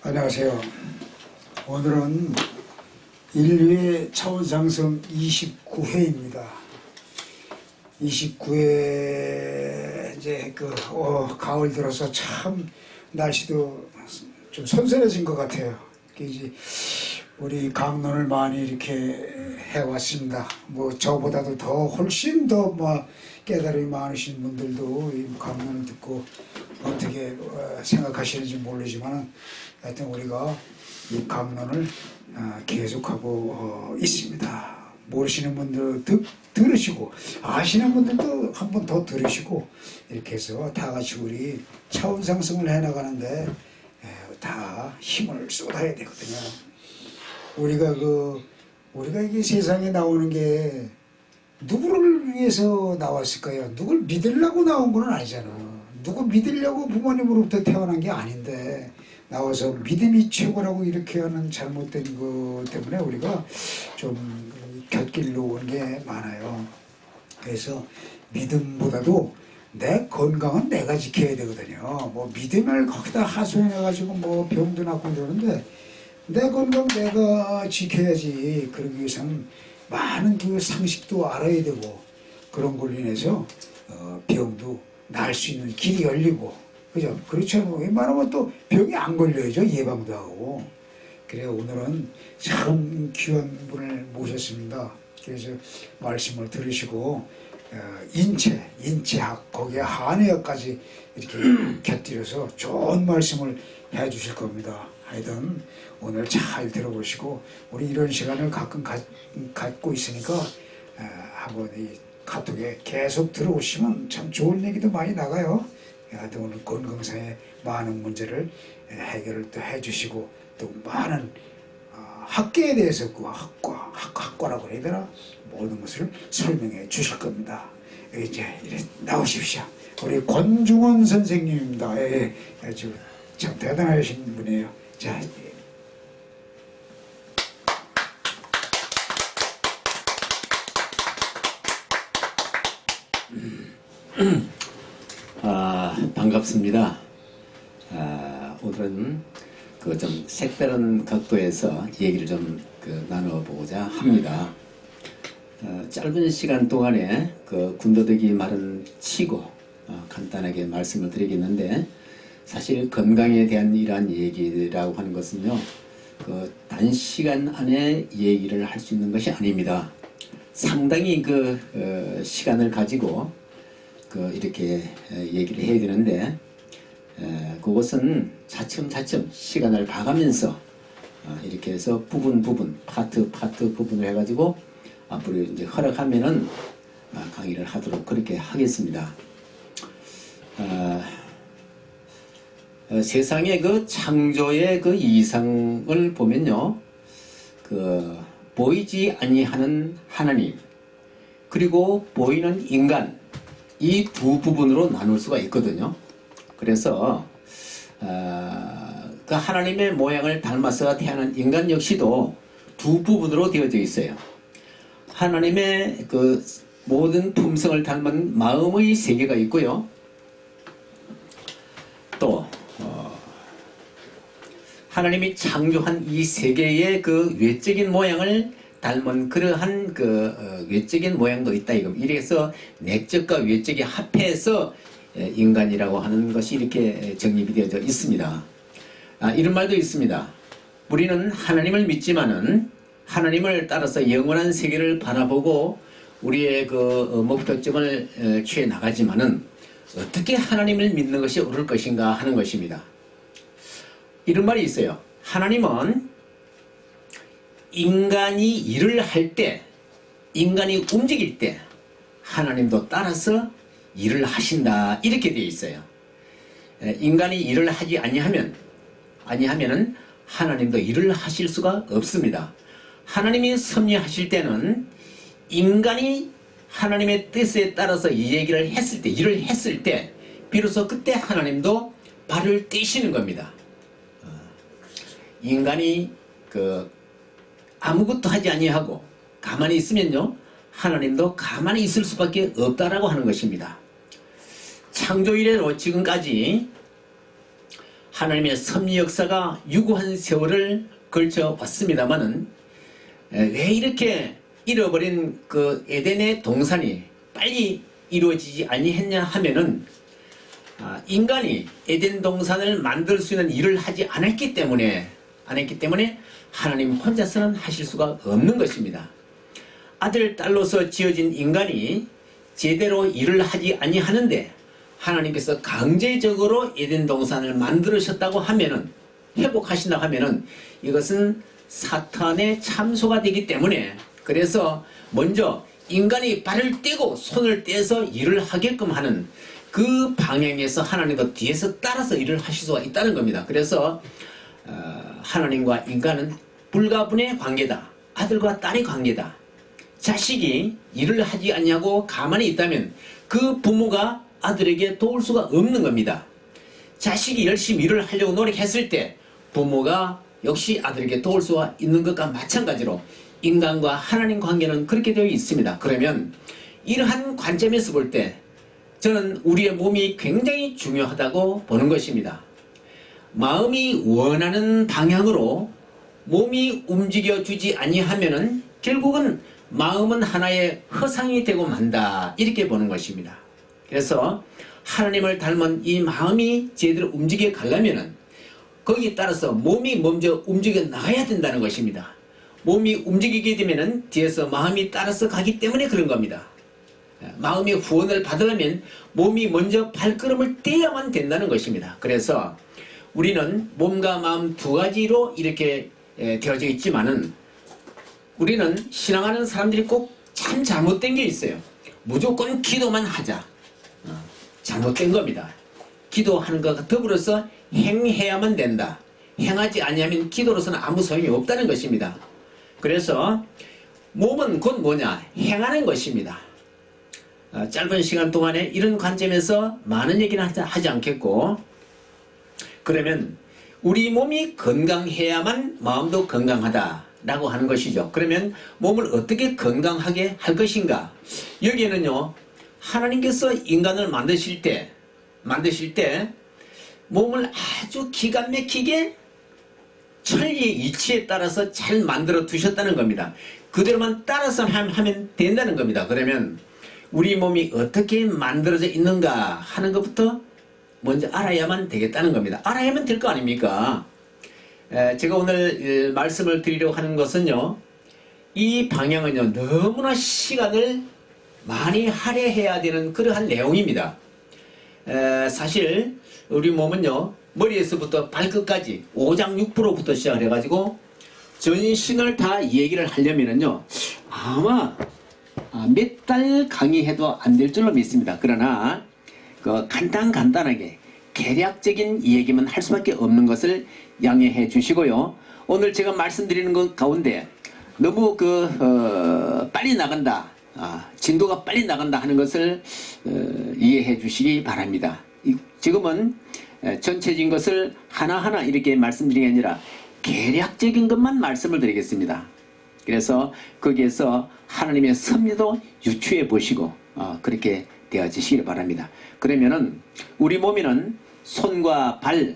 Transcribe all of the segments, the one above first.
안녕하세요. 오늘은 인류의 차원상승 29회입니다. 29회 이제 가을 들어서 참 날씨도 좀 선선해진 것 같아요. 이제 우리 강론을 많이 이렇게 해왔습니다. 뭐 저보다도 더 훨씬 더 깨달음이 많으신 분들도 이 강론을 듣고 어떻게 생각하시는지 모르지만 하여튼 우리가 이 강론을 계속하고 있습니다. 모르시는 분들도 들으시고 아시는 분들도 한 번 더 들으시고 이렇게 해서 다 같이 우리 차원 상승을 해나가는데 다 힘을 쏟아야 되거든요. 우리가 이게 세상에 나오는 게 누구를 위해서 나왔을까요? 누굴 믿으려고 나온 건 아니잖아. 누구 믿으려고 부모님으로부터 태어난 게 아닌데 나와서 믿음이 최고라고 이렇게 하는 잘못된 것 때문에 우리가 좀 곁길로 온 게 많아요. 그래서 믿음보다도 내 건강은 내가 지켜야 되거든요. 뭐 믿음을 거기다 하소연해가지고 병도 낫고 그러는데 내 건강 내가 지켜야지. 그러기 위해서는 많은 그 상식도 알아야 되고 그런 걸로 인해서 병도 나을 수 있는 길이 열리고 그죠? 그렇죠. 웬만하면 또 병이 안 걸려야죠. 예방도 하고. 그래요. 오늘은 참 귀한 분을 모셨습니다. 그래서 말씀을 들으시고 인체학 거기에 한의학까지 이렇게 곁들여서 좋은 말씀을 해주실 겁니다. 하여튼 오늘 잘 들어보시고 우리 이런 시간을 가끔 갖고 있으니까 한번 이 카톡에 계속 들어오시면 참 좋은 얘기도 많이 나가요. 하여튼 오늘 건강상의 많은 문제를 해결을 또 해주시고 또 많은 학계에 대해서 그 학과라고 해야 되나 모든 것을 설명해 주실 겁니다. 이제 이래 나오십시오. 우리 권중원 선생님입니다. 아주 참 대단하신 분이에요. 자. 반갑습니다. 오늘은 좀 색다른 각도에서 얘기를 좀 나눠보고자 합니다. 짧은 시간 동안에 군더더기 말은 치고 간단하게 말씀을 드리겠는데 사실 건강에 대한 이러한 얘기라고 하는 것은요 단시간 안에 얘기를 할 수 있는 것이 아닙니다. 상당히 시간을 가지고 이렇게 얘기를 해야 되는데 그것은 차츰차츰 시간을 봐가면서 이렇게 해서 파트 부분을 해가지고 앞으로 이제 허락하면은 강의를 하도록 그렇게 하겠습니다. 세상의 창조의 이상을 보면요, 보이지 아니하는 하나님 그리고 보이는 인간 이 두 부분으로 나눌 수가 있거든요. 그래서 하나님의 모양을 닮아서 태어난 인간 역시도 두 부분으로 되어져 있어요. 하나님의 모든 품성을 닮은 마음의 세계가 있고요. 또 하나님이 창조한 이 세계의 외적인 모양을 닮은 그러한 외적인 모양도 있다 이거. 이래서 내적과 외적이 합해서 인간이라고 하는 것이 이렇게 정립이 되어져 있습니다. 이런 말도 있습니다. 우리는 하나님을 믿지만은 하나님을 따라서 영원한 세계를 바라보고 우리의 목표점을 취해 나가지만은 어떻게 하나님을 믿는 것이 옳을 것인가 하는 것입니다. 이런 말이 있어요. 하나님은 인간이 일을 할 때, 인간이 움직일 때 하나님도 따라서 일을 하신다 이렇게 되어 있어요. 인간이 일을 하지 아니하면은 하나님도 일을 하실 수가 없습니다. 하나님이 섭리하실 때는 인간이 하나님의 뜻에 따라서 이 얘기를 했을 때, 일을 했을 때 비로소 그때 하나님도 발을 떼시는 겁니다. 인간이 아무것도 하지 아니하고 가만히 있으면요 하나님도 가만히 있을 수밖에 없다라고 하는 것입니다. 창조 이래로 지금까지 하나님의 섭리 역사가 유구한 세월을 걸쳐 왔습니다만은 왜 이렇게 잃어버린 그 에덴의 동산이 빨리 이루어지지 아니했냐 하면은 인간이 에덴 동산을 만들 수 있는 일을 하지 않았기 때문에 하나님 혼자서는 하실 수가 없는 것입니다. 아들 딸로서 지어진 인간이 제대로 일을 하지 아니하는데 하나님께서 강제적으로 에덴 동산을 만들으셨다고 하면은, 회복하신다고 하면은 이것은 사탄의 참소가 되기 때문에, 그래서 먼저 인간이 발을 떼고 손을 떼서 일을 하게끔 하는 그 방향에서 하나님도 뒤에서 따라서 일을 하실 수가 있다는 겁니다. 그래서 하나님과 인간은 불가분의 관계다. 아들과 딸의 관계다. 자식이 일을 하지 않냐고 가만히 있다면 그 부모가 아들에게 도울 수가 없는 겁니다. 자식이 열심히 일을 하려고 노력했을 때 부모가 역시 아들에게 도울 수가 있는 것과 마찬가지로 인간과 하나님 관계는 그렇게 되어 있습니다. 그러면 이러한 관점에서 볼 때 저는 우리의 몸이 굉장히 중요하다고 보는 것입니다. 마음이 원하는 방향으로 몸이 움직여주지 아니하면은 결국은 마음은 하나의 허상이 되고 만다, 이렇게 보는 것입니다. 그래서 하나님을 닮은 이 마음이 제대로 움직여 가려면은 거기에 따라서 몸이 먼저 움직여 나가야 된다는 것입니다. 몸이 움직이게 되면은 뒤에서 마음이 따라서 가기 때문에 그런 겁니다. 마음의 후원을 받으려면 몸이 먼저 발걸음을 떼야만 된다는 것입니다. 그래서 우리는 몸과 마음 두 가지로 이렇게 되어져 있지만은 우리는 신앙하는 사람들이 꼭 참 잘못된 게 있어요. 무조건 기도만 하자. 잘못된 겁니다. 기도하는 것과 더불어서 행해야만 된다. 행하지 아니하면 기도로서는 아무 소용이 없다는 것입니다. 그래서 몸은 곧 뭐냐? 행하는 것입니다. 짧은 시간 동안에 이런 관점에서 많은 얘기는 하지 않겠고, 그러면 우리 몸이 건강해야만 마음도 건강하다라고 하는 것이죠. 그러면 몸을 어떻게 건강하게 할 것인가? 여기에는요, 하나님께서 인간을 만드실 때 몸을 아주 기가 막히게 천리의 이치에 따라서 잘 만들어 두셨다는 겁니다. 그대로만 따라서 하면 된다는 겁니다. 그러면 우리 몸이 어떻게 만들어져 있는가 하는 것부터 먼저 알아야만 되겠다는 겁니다. 알아야만 될 거 아닙니까? 제가 오늘 말씀을 드리려고 하는 것은요, 이 방향은요, 너무나 시간을 많이 할애해야 되는 그러한 내용입니다. 사실 우리 몸은요, 머리에서부터 발끝까지 오장육부로부터 시작을 해가지고 전신을 다 얘기를 하려면은요, 아마 몇 달 강의해도 안 될 줄로 믿습니다. 그러나 간단하게 개략적인 얘기만 할 수밖에 없는 것을 양해해 주시고요. 오늘 제가 말씀드리는 것 가운데 너무 빨리 나간다, 진도가 빨리 나간다 하는 것을 이해해 주시기 바랍니다. 지금은 전체적인 것을 하나하나 이렇게 말씀드리는 게 아니라 개략적인 것만 말씀을 드리겠습니다. 그래서 거기에서 하나님의 섭리도 유추해 보시고 그렇게 되어지시길 바랍니다. 그러면은 우리 몸에는 손과 발,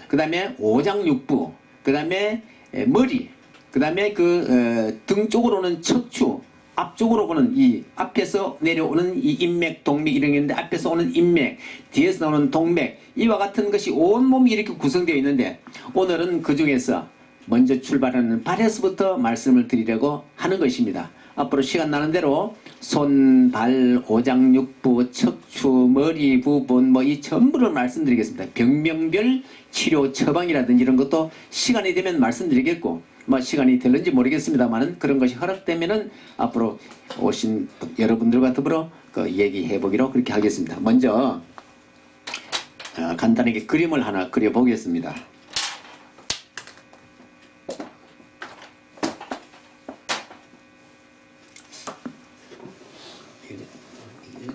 그 다음에 오장육부, 그 다음에 머리, 그 다음에 등 쪽으로는 척추, 앞쪽으로 보는 이 앞에서 내려오는 이 인맥, 동맥 이런 게 있는데 앞에서 오는 인맥, 뒤에서 나오는 동맥, 이와 같은 것이 온몸이 이렇게 구성되어 있는데 오늘은 그 중에서 먼저 출발하는 발에서부터 말씀을 드리려고 하는 것입니다. 앞으로 시간 나는 대로 손, 발, 오장육부, 척추, 머리 부분 이 전부를 말씀드리겠습니다. 병명별 치료 처방이라든지 이런 것도 시간이 되면 말씀드리겠고, 시간이 될는지 모르겠습니다만은 그런 것이 허락되면은 앞으로 오신 여러분들과 더불어 얘기해 보기로 그렇게 하겠습니다. 먼저 간단하게 그림을 하나 그려 보겠습니다.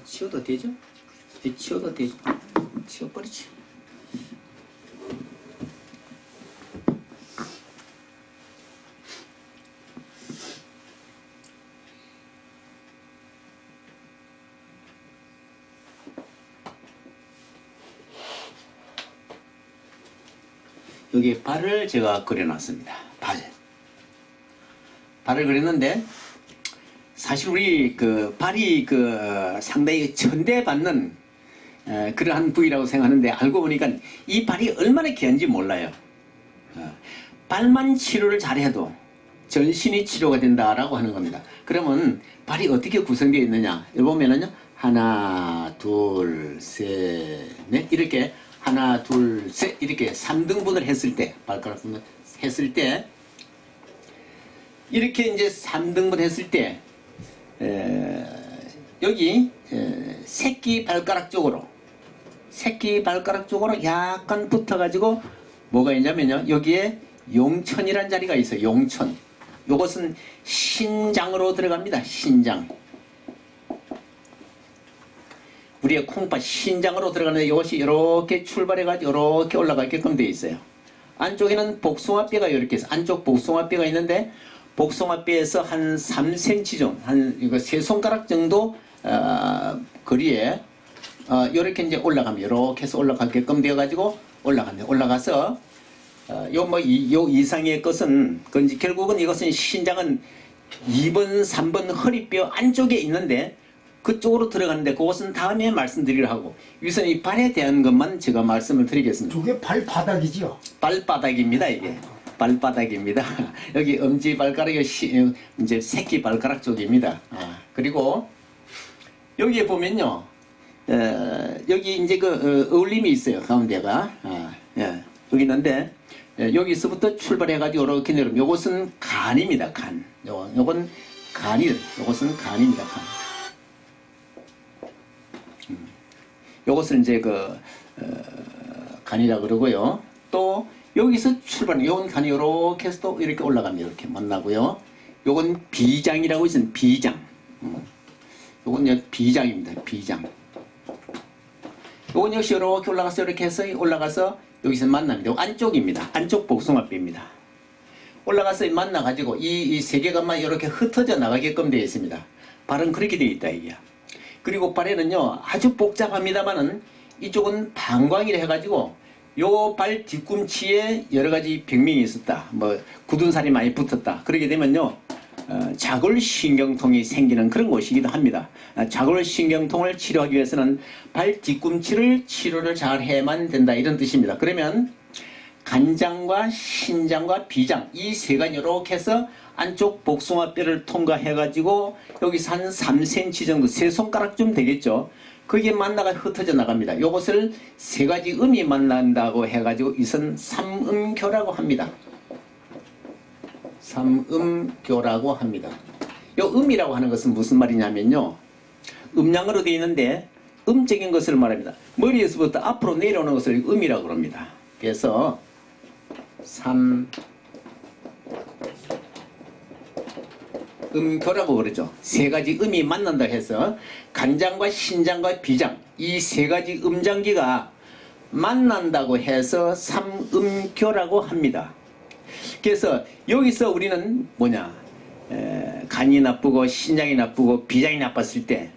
치워도 되죠? 치워도 되죠? 치워버리지. 여기 발을 제가 그려놨습니다. 발을 그렸는데 사실 우리 그 발이 그 상당히 천대받는 그러한 부위라고 생각하는데 알고 보니까 이 발이 얼마나 귀한지 몰라요. 발만 치료를 잘해도 전신이 치료가 된다라고 하는 겁니다. 그러면 발이 어떻게 구성되어 있느냐? 여기 보면은요, 하나, 둘, 셋, 넷 이렇게 하나, 둘, 셋 이렇게 3등분을 했을 때 발가락 분을 했을 때 이렇게 이제 3등분 했을 때 여기 새끼 발가락 쪽으로 약간 붙어가지고 뭐가 있냐면요, 여기에 용천이란 자리가 있어요. 용천. 요것은 신장으로 들어갑니다. 신장. 우리의 콩팥 신장으로 들어가는데 이것이 이렇게 출발해가지고 이렇게 올라가게끔 되어 있어요. 안쪽에는 복숭아뼈가 이렇게 있어요. 안쪽 복숭아뼈가 있는데 복숭아뼈에서 한 3cm 정도, 한 이거 세 손가락 정도 거리에 이렇게 이제 올라갑니다. 이렇게 해서 올라가게끔 되어가지고 올라갑니다. 올라가서 요 이상의 것은 건지 결국은 이것은 신장은 2번, 3번 허리뼈 안쪽에 있는데 그쪽으로 들어가는데 그것은 다음에 말씀드리려 하고 우선 이 발에 대한 것만 제가 말씀을 드리겠습니다. 저게 발바닥이지요? 발바닥입니다. 이게 발바닥입니다. 여기 엄지 발가락이 이제 새끼 발가락 쪽입니다. 그리고 여기에 보면요, 여기 이제 그 어울림이 있어요. 가운데가 여기 있는데 여기서부터 출발해가지고 이렇게 내려오면 요것은 간입니다. 간. 요건 간이. 요것은 간입니다. 간. 요것은 이제 간이라 그러고요. 또 여기서 출발. 요건 간이 요렇게 해서 또 이렇게 올라갑니다. 이렇게 만나고요. 요건 비장이라고 있습니다. 비장. 요건 비장입니다. 비장. 요건 역시 이렇게 올라가서 이렇게 해서 올라가서 여기서 만납니다. 안쪽입니다. 안쪽 복숭아뼈입니다. 올라가서 만나가지고 이 세 개가만 이렇게 흩어져 나가게끔 되어 있습니다. 발은 그렇게 되어 있다 이게. 그리고 발에는요 아주 복잡합니다만은 이쪽은 방광이라 해가지고 요 발 뒤꿈치에 여러 가지 병명이 있었다. 뭐 굳은 살이 많이 붙었다. 그러게 되면요 자골신경통이 생기는 그런 곳이기도 합니다. 자골신경통을 치료하기 위해서는 발 뒤꿈치를 치료를 잘 해야만 된다 이런 뜻입니다. 그러면 간장과 신장과 비장 이 세 가지 이렇게 해서 안쪽 복숭아뼈를 통과해가지고 여기서 한 3cm 정도 세 손가락쯤 되겠죠. 그게 만나가 흩어져 나갑니다. 이것을 세 가지 음이 만난다고 해가지고 이것은 삼음교라고 합니다. 삼음교라고 합니다. 이 음이라고 하는 것은 무슨 말이냐면요, 음양으로 되어 있는데 음적인 것을 말합니다. 머리에서부터 앞으로 내려오는 것을 음이라고 합니다. 그래서 삼음교라고 그러죠. 세 가지 음이 만난다 해서 간장과 신장과 비장 이 세 가지 음장기가 만난다고 해서 삼음교라고 합니다. 그래서 여기서 우리는 뭐냐, 간이 나쁘고 신장이 나쁘고 비장이 나빴을 때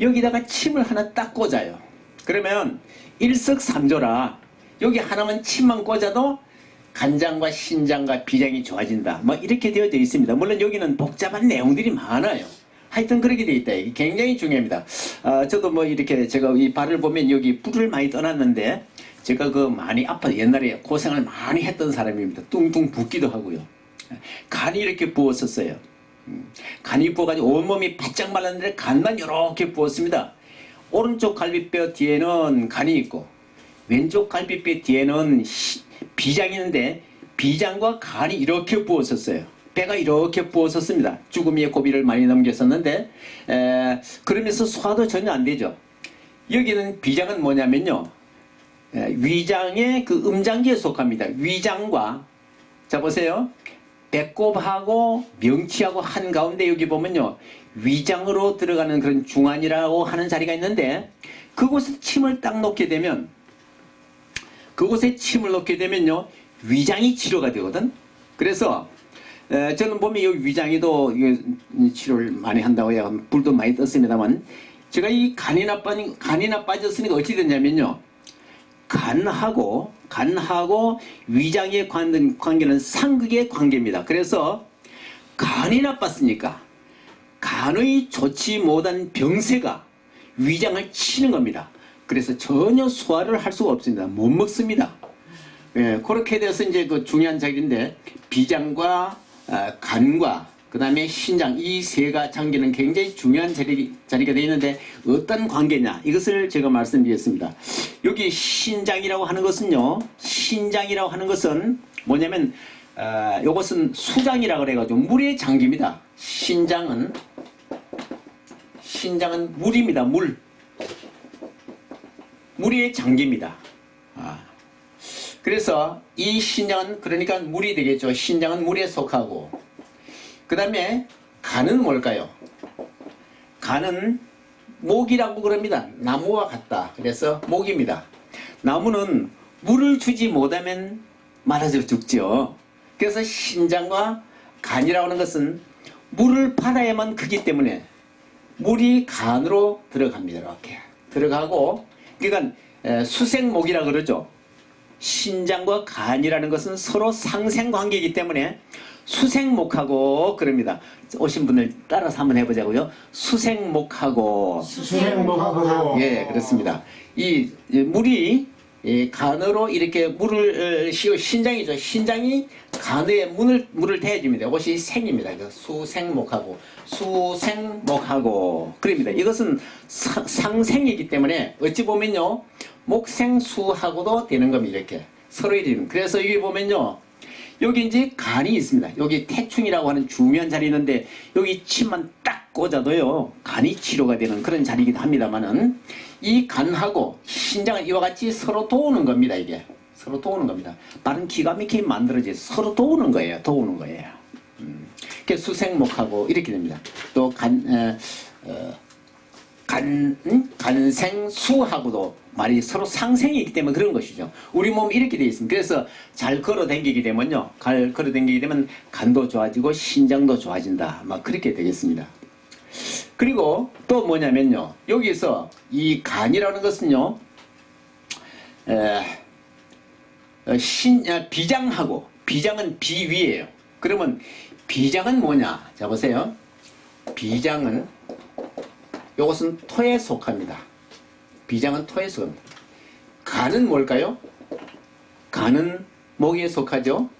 여기다가 침을 하나 딱 꽂아요. 그러면 일석삼조라 여기 하나만 침만 꽂아도 간장과 신장과 비장이 좋아진다. 뭐 이렇게 되어져 있습니다. 물론 여기는 복잡한 내용들이 많아요. 하여튼 그렇게 되어 있다. 이게 굉장히 중요합니다. 저도 뭐 이렇게 제가 이 발을 보면 여기 뿔을 많이 떠났는데 제가 많이 아파서 옛날에 고생을 많이 했던 사람입니다. 뚱뚱 붓기도 하고요. 간이 이렇게 부었었어요. 간이 부어가지고 온몸이 바짝 말랐는데 간만 이렇게 부었습니다. 오른쪽 갈비뼈 뒤에는 간이 있고 왼쪽 갈비뼈 뒤에는 비장이 있는데 비장과 간이 이렇게 부었었어요. 배가 이렇게 부었었습니다. 죽음의 고비를 많이 넘겼었는데 그러면서 소화도 전혀 안 되죠. 여기는 비장은 뭐냐면요, 위장의 그 음장기에 속합니다. 위장과 자 보세요, 배꼽하고 명치하고 한가운데 여기 보면요 위장으로 들어가는 그런 중안이라고 하는 자리가 있는데 그곳에 침을 딱 놓게 되면 그곳에 침을 놓게 되면요 위장이 치료가 되거든. 그래서 저는 보면 이 위장이도 치료를 많이 한다고 해요. 불도 많이 떴습니다만 제가 이 간이 나빠졌으니까 어찌 됐냐면요, 간하고 위장의 관계는 상극의 관계입니다. 그래서 간이 나빴으니까 간의 좋지 못한 병세가 위장을 치는 겁니다. 그래서 전혀 소화를 할 수가 없습니다. 못 먹습니다. 예, 그렇게 돼서 이제 그 중요한 자리인데 비장과 간과 그 다음에 신장 이 세가 장기는 굉장히 중요한 자리가 되어 있는데 어떤 관계냐 이것을 제가 말씀드리겠습니다. 여기 신장이라고 하는 것은요. 신장이라고 하는 것은 뭐냐면 이것은 수장이라고 그래가지고 물의 장기입니다. 신장은 물입니다. 물의 장기입니다. 그래서 이 신장은 그러니까 물이 되겠죠. 신장은 물에 속하고 그 다음에 간은 뭘까요? 간은 목이라고 그럽니다. 나무와 같다. 그래서 목입니다. 나무는 물을 주지 못하면 말아져 죽죠. 그래서 신장과 간이라고 하는 것은 물을 받아야만 크기 때문에 물이 간으로 들어갑니다. 이렇게 들어가고 그러니까 수생목이라 그러죠. 신장과 간이라는 것은 서로 상생관계이기 때문에 수생목하고 그럽니다. 오신 분들 따라서 한번 해보자고요. 수생목하고 예 그렇습니다. 이 물이 간으로 이렇게 물을 신장이죠. 신장이 간에 물을 대줍니다. 이것이 생입니다. 수생목하고 그럽니다. 이것은 상생이기 때문에 어찌 보면요 목생수하고도 되는 겁니다. 이렇게 서로 이름. 그래서 여기 보면요. 여기 이제 간이 있습니다. 여기 태충이라고 하는 중요한 자리 있는데 여기 침만 딱 꽂아도요 간이 치료가 되는 그런 자리이기도 합니다만은 이 간하고 신장은 이와 같이 서로 도우는 겁니다. 이게 서로 도우는 겁니다. 말은 기가 막히게 만들어져서 서로 도우는 거예요. 그래서 수생목하고 이렇게 됩니다. 또 간생수하고도 말이 서로 상생이기 때문에 그런 것이죠. 우리 몸이 이렇게 되어 있습니다. 그래서 잘 걸어 다니게 되면요. 간도 좋아지고 신장도 좋아진다. 막 그렇게 되겠습니다. 그리고 또 뭐냐면요. 여기서 이 간이라는 것은요. 비장하고 비장은 비위예요. 그러면 비장은 뭐냐? 자 보세요. 비장은 이것은 토에 속합니다. 비장은 토에 속합니다. 간은 뭘까요? 간은 목에 속하죠.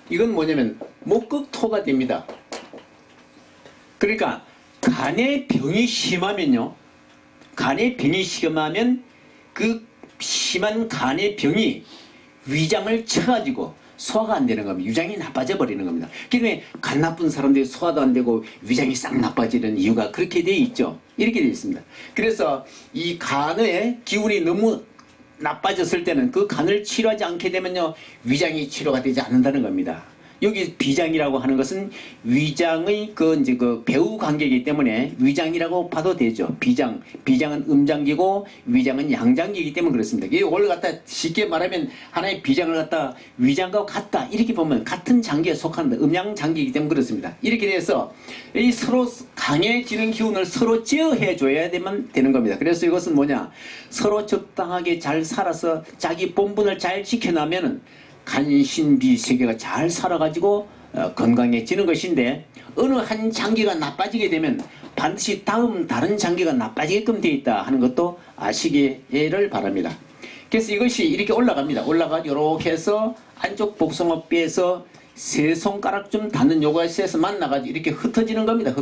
이건 뭐냐면 목극토가 됩니다. 그러니까 간의 병이 심하면요. 그 심한 간의 병이 위장을 쳐가지고 소화가 안 되는 겁니다. 위장이 나빠져 버리는 겁니다. 그런데 간 나쁜 사람들이 소화도 안 되고 위장이 싹 나빠지는 이유가 그렇게 되어 있죠. 이렇게 되어 있습니다. 그래서 이 간의 기운이 너무 나빠졌을 때는 그 간을 치료하지 않게 되면요 위장이 치료가 되지 않는다는 겁니다. 여기 비장이라고 하는 것은 위장의 그 배후 관계이기 때문에 위장이라고 봐도 되죠. 비장은 음장기고 위장은 양장기이기 때문에 그렇습니다. 이걸 갖다 쉽게 말하면 하나의 비장을 갖다 위장과 같다 이렇게 보면 같은 장기에 속한다. 음양장기이기 때문에 그렇습니다. 이렇게 돼서 이 서로 강해지는 기운을 서로 제어해 줘야 되는 겁니다. 그래서 이것은 뭐냐? 서로 적당하게 잘 살아서 자기 본분을 잘 지켜나면은 간신비 세계가 잘 살아가지고 건강해지는 것인데 어느 한 장기가 나빠지게 되면 반드시 다른 장기가 나빠지게끔 되어 있다 하는 것도 아시기를 바랍니다. 그래서 이것이 이렇게 올라갑니다. 이렇게 해서 안쪽 복숭아뼈에서 세 손가락쯤 닿는 요가시에서 만나가지고 이렇게 흩어지는 겁니다.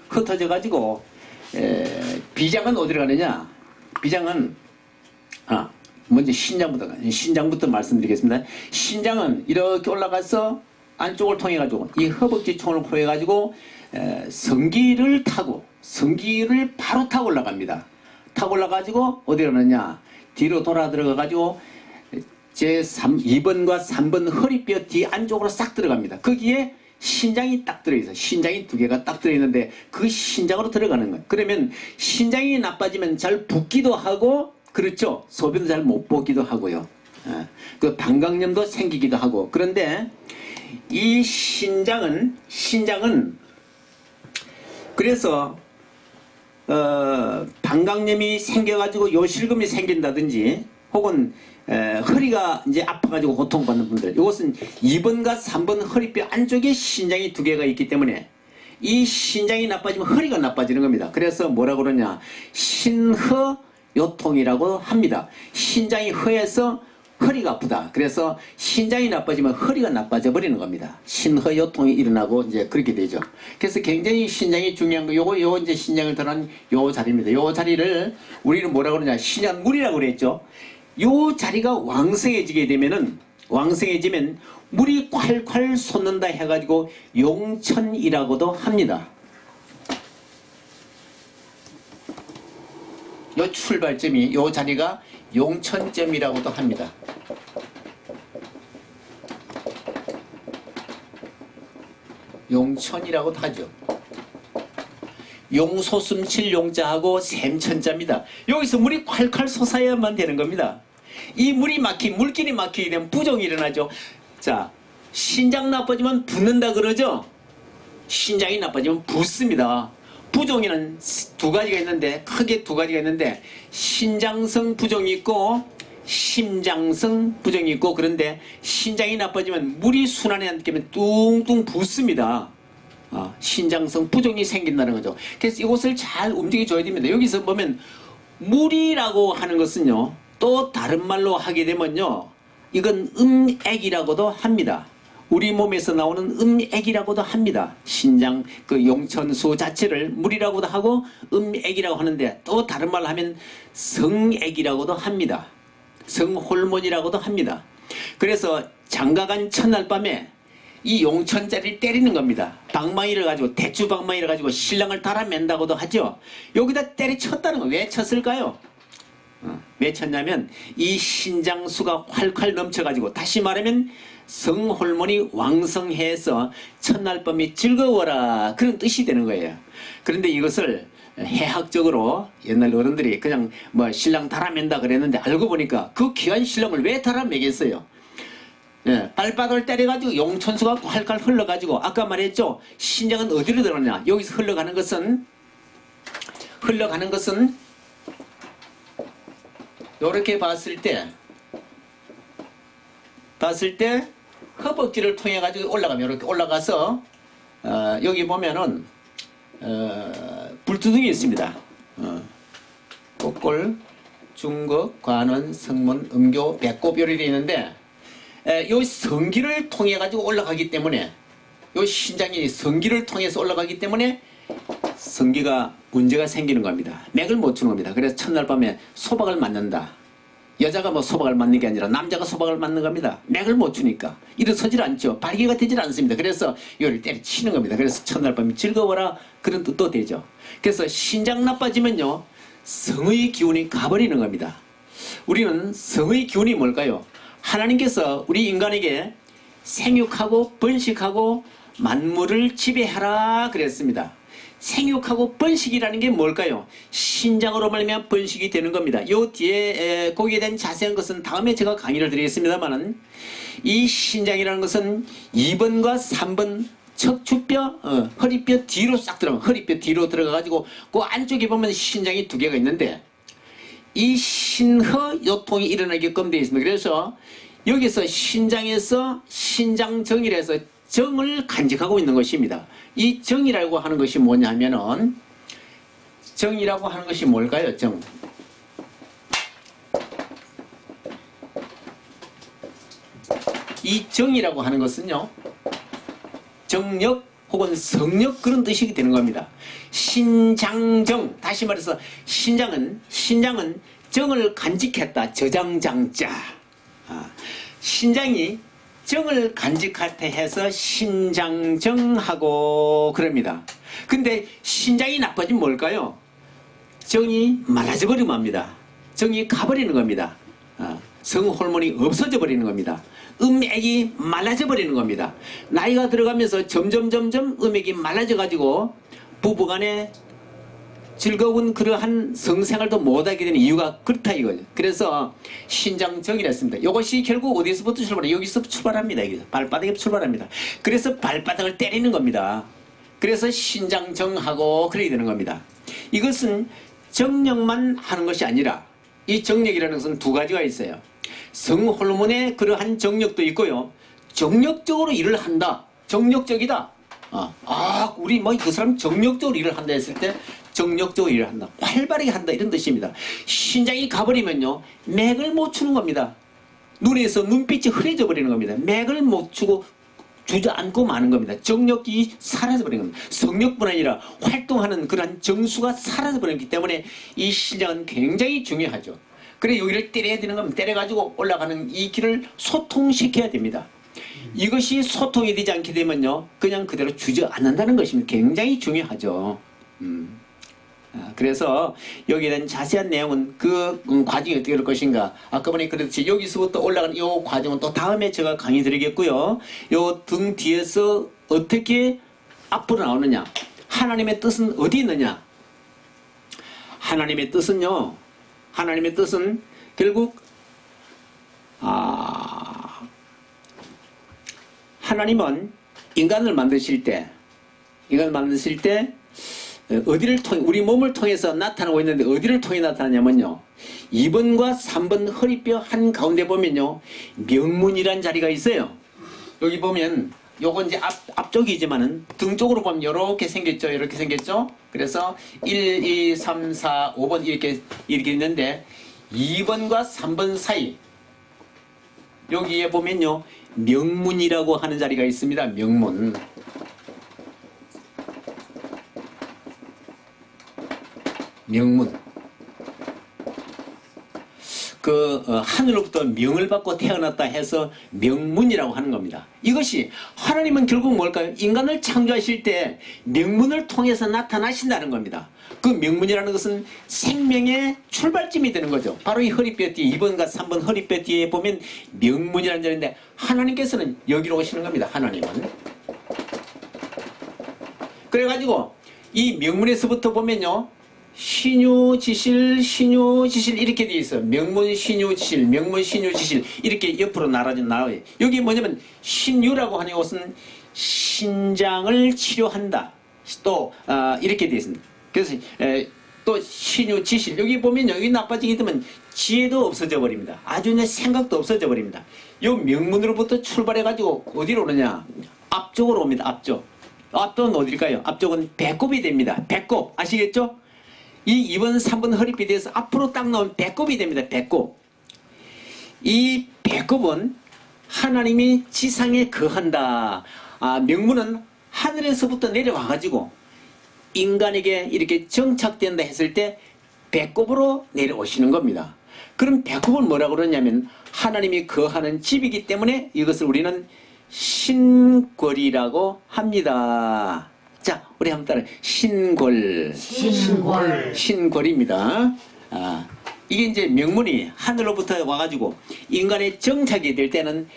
흩어져가지고 비장은 어디로 가느냐? 비장은 먼저 신장부터 말씀드리겠습니다. 신장은 이렇게 올라가서 안쪽을 통해 가지고 이 허벅지총을 통해 가지고 성기를 바로 타고 올라갑니다. 타고 올라가지고 어디 가느냐? 뒤로 돌아 들어가 가지고 제 2번과 3번 허리뼈 뒤 안쪽으로 싹 들어갑니다. 거기에 신장이 딱 들어있어요. 신장이 두 개가 딱 들어있는데 그 신장으로 들어가는 거예요. 그러면 신장이 나빠지면 잘 붓기도 하고 그렇죠. 소변도 잘 못 보기도 하고요. 그 방광염도 생기기도 하고. 그런데 이 신장은 그래서 방광염이 생겨가지고 요실금이 생긴다든지 혹은 허리가 이제 아파가지고 고통받는 분들, 이것은 2번과 3번 허리뼈 안쪽에 신장이 두 개가 있기 때문에 이 신장이 나빠지면 허리가 나빠지는 겁니다. 그래서 뭐라고 그러냐, 신허요통이라고 합니다. 신장이 허해서 허리가 아프다. 그래서 신장이 나빠지면 허리가 나빠져 버리는 겁니다. 신허요통이 일어나고 이제 그렇게 되죠. 그래서 굉장히 신장이 중요한 거, 요거 이제 신장을 드러난 요 자리입니다. 요 자리를 우리는 뭐라고 그러냐, 신장물이라고 그랬죠. 요 자리가 왕성해지면 물이 콸콸 솟는다 해가지고 용천이라고도 합니다. 요 출발점이, 요 자리가 용천점이라고도 합니다. 용천이라고도 하죠. 용소숨칠 용자하고 샘천자입니다. 여기서 물이 콸콸 솟아야만 되는 겁니다. 이 물길이 막히게 되면 부종이 일어나죠. 자, 신장 나빠지면 붓는다 그러죠. 신장이 나빠지면 붓습니다. 부종에는 두 가지가 있는데, 크게 두 가지가 있는데, 신장성 부종이 있고 심장성 부종이 있고, 그런데 신장이 나빠지면 물이 순환이 안 되면 뚱뚱 붓습니다. 신장성 부종이 생긴다는 거죠. 그래서 이것을 잘 움직여줘야 됩니다. 여기서 보면 물이라고 하는 것은요, 또 다른 말로 하게 되면요, 이건 음액이라고도 합니다. 우리 몸에서 나오는 음액이라고도 합니다. 신장 그 용천수 자체를 물이라고도 하고 음액이라고 하는데, 또 다른 말로 하면 성액이라고도 합니다. 성호르몬이라고도 합니다. 그래서 장가간 첫날 밤에 이 용천자리를 때리는 겁니다. 방망이를 가지고, 대추 방망이를 가지고 신랑을 달아맨다고도 하죠. 여기다 때려쳤다는 거. 왜 쳤을까요? 왜 쳤냐면 이 신장수가 활활 넘쳐가지고, 다시 말하면 성호르몬이 왕성해서 첫날 밤이 즐거워라, 그런 뜻이 되는 거예요. 그런데 이것을 해학적으로 옛날 어른들이 그냥 뭐 신랑 달아맨다 그랬는데, 알고 보니까 그 귀한 신랑을 왜 달아매겠어요? 발바닥을 때려가지고 용천수가 활활 흘러가지고, 아까 말했죠, 신장은 어디로 들어가냐, 여기서 흘러가는 것은 이렇게 봤을 때 허벅지를 통해 가지고 올라가면, 이렇게 올라가서 여기 보면은 불두둥이 있습니다. 복골, 중극, 관원, 성문, 음교, 배꼽 이렇게 되어 있는데, 요 성기를 통해 가지고 올라가기 때문에, 요 신장이 성기를 통해서 올라가기 때문에 성기가 문제가 생기는 겁니다. 맥을 못 주는 겁니다. 그래서 첫날 밤에 소박을 맞는다. 여자가 뭐 소박을 맞는 게 아니라 남자가 소박을 맞는 겁니다. 맥을 못 주니까 일어서질 않죠. 발기가 되질 않습니다. 그래서 이걸 때려치는 겁니다. 그래서 첫날 밤이 즐거워라, 그런 뜻도 되죠. 그래서 신장 나빠지면요, 성의 기운이 가버리는 겁니다. 우리는 성의 기운이 뭘까요? 하나님께서 우리 인간에게 생육하고 번식하고 만물을 지배하라 그랬습니다. 생육하고 번식이라는 게 뭘까요? 신장으로 말미암아 번식이 되는 겁니다. 요 뒤에 거기에 대한 자세한 것은 다음에 제가 강의를 드리겠습니다만은, 이 신장이라는 것은 2번과 3번 척추뼈, 허리뼈 뒤로 싹 들어가, 허리뼈 뒤로 들어가가지고 그 안쪽에 보면 신장이 두 개가 있는데, 이 신허요통이 일어나게끔 되어 있습니다. 그래서 여기서 신장에서 신장정이라서 정을 간직하고 있는 것입니다. 이 정이라고 하는 것이 뭐냐면은, 정이라고 하는 것이 뭘까요? 정. 이 정이라고 하는 것은요, 정력 혹은 성력, 그런 뜻이 되는 겁니다. 신장정, 다시 말해서 신장은 정을 간직했다. 저장장자. 신장이 정을 간직하다 해서 신장정하고 그럽니다. 근데 신장이 나빠지면 뭘까요? 정이 말라져 버리면 합니다. 정이 가버리는 겁니다. 성호르몬이 없어져 버리는 겁니다. 음액이 말라져 버리는 겁니다. 나이가 들어가면서 점점 음액이 말라져 가지고 부부간에 즐거운 그러한 성생활도 못하게 되는 이유가 그렇다 이거죠. 그래서 신장정이라 했습니다. 이것이 결국 어디서부터 출발해요? 여기서 출발합니다. 여기서 발바닥에 출발합니다. 그래서 발바닥을 때리는 겁니다. 그래서 신장정하고 그래야 되는 겁니다. 이것은 정력만 하는 것이 아니라 이 정력이라는 것은 두 가지가 있어요. 성호르몬의 그러한 정력도 있고요. 정력적으로 일을 한다. 정력적이다. 우리 뭐 그 사람 정력적으로 일을 한다 했을 때 정력적으로 일을 한다. 활발하게 한다. 이런 뜻입니다. 신장이 가버리면요. 맥을 못 추는 겁니다. 눈에서 눈빛이 흐려져 버리는 겁니다. 맥을 못 추고 주저앉고 마는 겁니다. 정력이 사라져 버리는 겁니다. 성력뿐 아니라 활동하는 그러한 정수가 사라져 버리기 때문에 이 신장은 굉장히 중요하죠. 그래 여기를 때려야 되는 겁니다. 때려가지고 올라가는 이 길을 소통시켜야 됩니다. 이것이 소통이 되지 않게 되면요. 그냥 그대로 주저앉는다는 것이 굉장히 중요하죠. 그래서 여기에 대한 자세한 내용은 그 과정이 어떻게 될 것인가. 아까 보니 그렇지 여기서부터 올라가는 이 과정은 또 다음에 제가 강의 드리겠고요. 요 등 뒤에서 어떻게 앞으로 나오느냐. 하나님의 뜻은 어디 있느냐. 하나님의 뜻은요. 하나님의 뜻은 결국 하나님은 인간을 만드실 때 어디를 통해 우리 몸을 통해서 나타나고 있는데 어디를 통해 나타나냐면요. 2번과 3번 허리뼈 한 가운데 보면요. 명문이란 자리가 있어요. 여기 보면 요건 이제 앞쪽이지만은 등 쪽으로 보면 이렇게 생겼죠. 이렇게 생겼죠. 그래서 1, 2, 3, 4, 5번 이렇게 있는데 2번과 3번 사이 여기에 보면요. 명문이라고 하는 자리가 있습니다. 명문. 하늘로부터 명을 받고 태어났다 해서 명문이라고 하는 겁니다. 이것이 하나님은 결국 뭘까요? 인간을 창조하실 때 명문을 통해서 나타나신다는 겁니다. 그 명문이라는 것은 생명의 출발점이 되는 거죠. 바로 이 허리뼈 뒤에 2번과 3번 허리뼈 뒤에 보면 명문이라는 자리인데 하나님께서는 여기로 오시는 겁니다. 하나님은. 그래가지고 이 명문에서부터 보면요. 신유지실 이렇게 되어 있어요. 명문 신유지실 명문 신유지실 이렇게 옆으로 나와요. 여기 뭐냐면 신유라고 하는 것은 신장을 치료한다. 또 이렇게 되어 있습니다. 그래서 또 신유지실 여기 보면 여기 나빠지게 되면 지혜도 없어져 버립니다. 아주 그냥 생각도 없어져 버립니다. 요 명문으로부터 출발해 가지고 어디로 오느냐? 앞쪽으로 옵니다. 앞쪽은 어딜까요? 앞쪽은 배꼽이 됩니다. 배꼽 아시겠죠? 이 2번, 3번 허리뼈에서 앞으로 딱 나온 배꼽이 됩니다. 배꼽. 이 배꼽은 하나님이 지상에 거한다. 명문은 하늘에서부터 내려와가지고 인간에게 이렇게 정착된다 했을 때 배꼽으로 내려오시는 겁니다. 그럼 배꼽을 뭐라고 그러냐면 하나님이 거하는 집이기 때문에 이것을 우리는 신골이라고 합니다. 자, 우리 한번 따라 신골입니다. 이게 이제 명문이 하늘로부터 와가지고 인간의 정착이 될 때는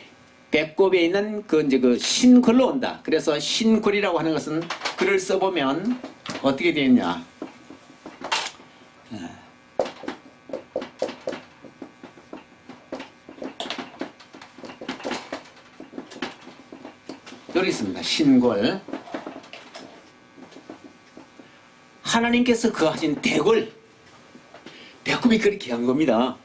배꼽에 있는 그 신골로 온다. 그래서 신골이라고 하는 것은 글을 써보면 어떻게 되었냐? 여기 있습니다. 신골. 하나님께서 거하신 대골, 배꼽이 그렇게 한 겁니다.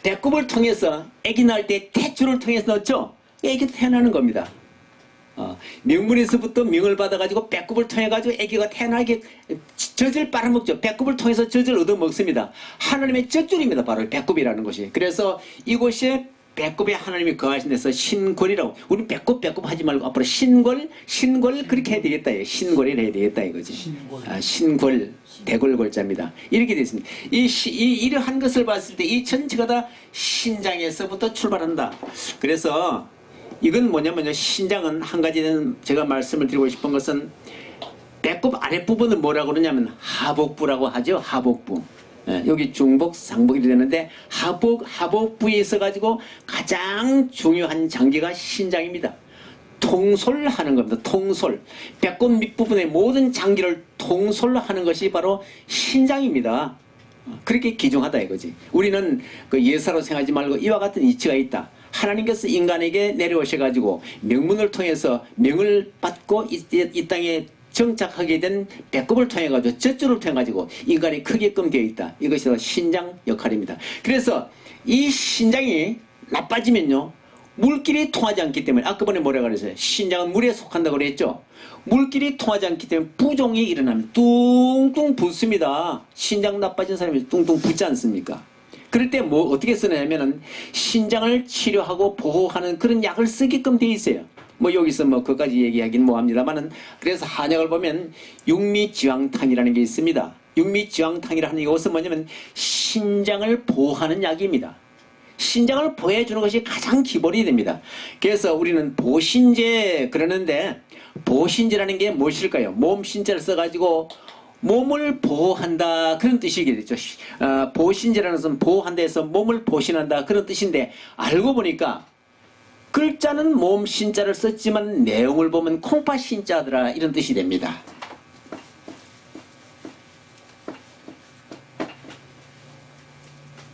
배꼽을 통해서 아기 낳을 때 태초를 통해서 넣었죠. 아기가 태어나는 겁니다. 명문에서부터 명을 받아가지고 배꼽을 통해가지고 아기가 태어나게 젖을 빨아먹죠. 배꼽을 통해서 젖을 얻어먹습니다. 하나님의 젖줄입니다. 바로 배꼽이라는 것이. 그래서 이곳에 배꼽에 하나님이 거하신 데서 신골이라고. 우리 배꼽 하지 말고 앞으로 신골 그렇게 해야 되겠다. 신골이라 해야 되겠다 이거지. 신골 대골골자입니다. 이렇게 되어 있습니다. 이러한 것을 봤을 때 이 전체가 다 신장에서부터 출발한다. 그래서 이건 뭐냐면요. 신장은 한 가지는 제가 말씀을 드리고 싶은 것은 배꼽 아랫부분은 뭐라고 그러냐면 하복부라고 하죠. 하복부. 여기 중복, 상복이 되는데 하복부에 있어가지고 가장 중요한 장기가 신장입니다. 통솔하는 겁니다. 통솔. 배꼽 밑부분의 모든 장기를 통솔하는 것이 바로 신장입니다. 그렇게 귀중하다 이거지. 우리는 그 예사로 생각하지 말고 이와 같은 이치가 있다. 하나님께서 인간에게 내려오셔가지고 명문을 통해서 명을 받고 이 땅에 정착하게 된 배꼽을 통해 가지고 젖줄을 통해 가지고 인간이 크게끔 되어 있다. 이것이 바로 신장 역할입니다. 그래서 이 신장이 나빠지면요, 물길이 통하지 않기 때문에, 아까 전에 뭐라고 그랬어요? 신장은 물에 속한다고 그랬죠. 물길이 통하지 않기 때문에 부종이 일어납니다. 뚱뚱 붓습니다. 신장 나빠진 사람이 뚱뚱 붓지 않습니까? 그럴 때 뭐 어떻게 쓰냐면은 신장을 치료하고 보호하는 그런 약을 쓰게끔 돼 있어요. 뭐 여기서 뭐 그까지 얘기하긴 뭐합니다만은, 그래서 한약을 보면 육미지황탕이라는 게 있습니다. 육미지황탕이라는 이것은 뭐냐면 신장을 보호하는 약입니다. 신장을 보호해주는 것이 가장 기본이 됩니다. 그래서 우리는 보신제 그러는데, 보신제라는 게 무엇일까요? 몸 신자를 써가지고 몸을 보호한다 그런 뜻이겠죠. 보신제라는 것은 보호한다 해서 몸을 보신한다 그런 뜻인데, 알고 보니까 글자는 몸 신자를 썼지만 내용을 보면 콩팥 신자더라 이런 뜻이 됩니다.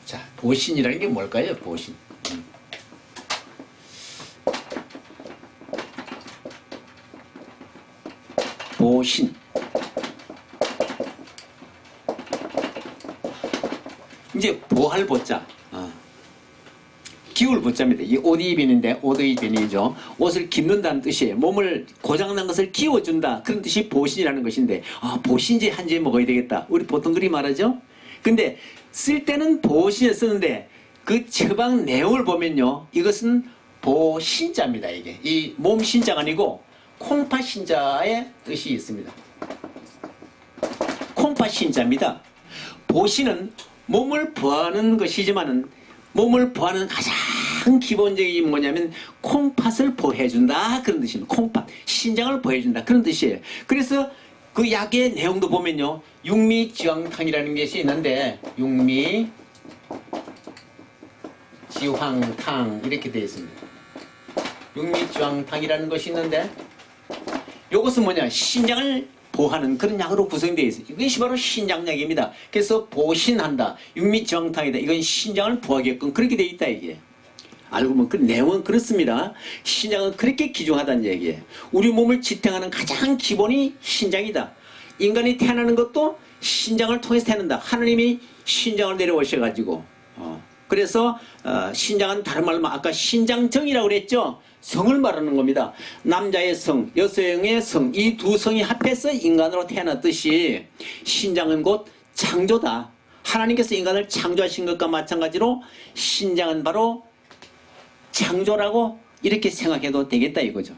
자, 보신이라는 게 뭘까요? 보신. 보신. 이제 보할 보자. 기울 보자입니다. 이 옷 입인인데 옷의 변이죠. 옷을 깁는다는 뜻이에요. 몸을 고장난 것을 기워준다 그런 뜻이 보신이라는 것인데, 보신제 한 제 먹어야 되겠다. 우리 보통 그리 말하죠. 근데 쓸 때는 보신에 쓰는데 그 처방 내용을 보면요, 이것은 보신자입니다. 이게 이 몸 신자가 아니고 콩팥 신자의 뜻이 있습니다. 콩팥 신자입니다. 보신은 몸을 보호하는 것이지만은, 몸을 보호하는 가장 기본적인 뭐냐면 콩팥을 보호해준다 그런 뜻입니다. 콩팥, 신장을 보호해준다 그런 뜻이에요. 그래서 그 약의 내용도 보면요, 육미지황탕이라는 것이 있는데, 육미지황탕 이렇게 되어 있습니다. 육미지황탕이라는 것이 있는데, 이것은 뭐냐, 신장을 보호하는 그런 약으로 구성되어 있어요. 이것이 바로 신장약입니다. 그래서 보신한다, 육미지황탕이다, 이건 신장을 보호하게끔 그렇게 되어 있다 이게. 알고 보면 그 내용은 그렇습니다. 신장은 그렇게 귀중하다는 얘기예요. 우리 몸을 지탱하는 가장 기본이 신장이다. 인간이 태어나는 것도 신장을 통해서 태어난다. 하느님이 신장을 내려오셔가지고, 그래서 신장은 다른 말로 아까 신장정이라고 그랬죠. 성을 말하는 겁니다. 남자의 성, 여성의 성, 이 두 성이 합해서 인간으로 태어났듯이 신장은 곧 창조다. 하나님께서 인간을 창조하신 것과 마찬가지로 신장은 바로 창조라고 이렇게 생각해도 되겠다 이거죠.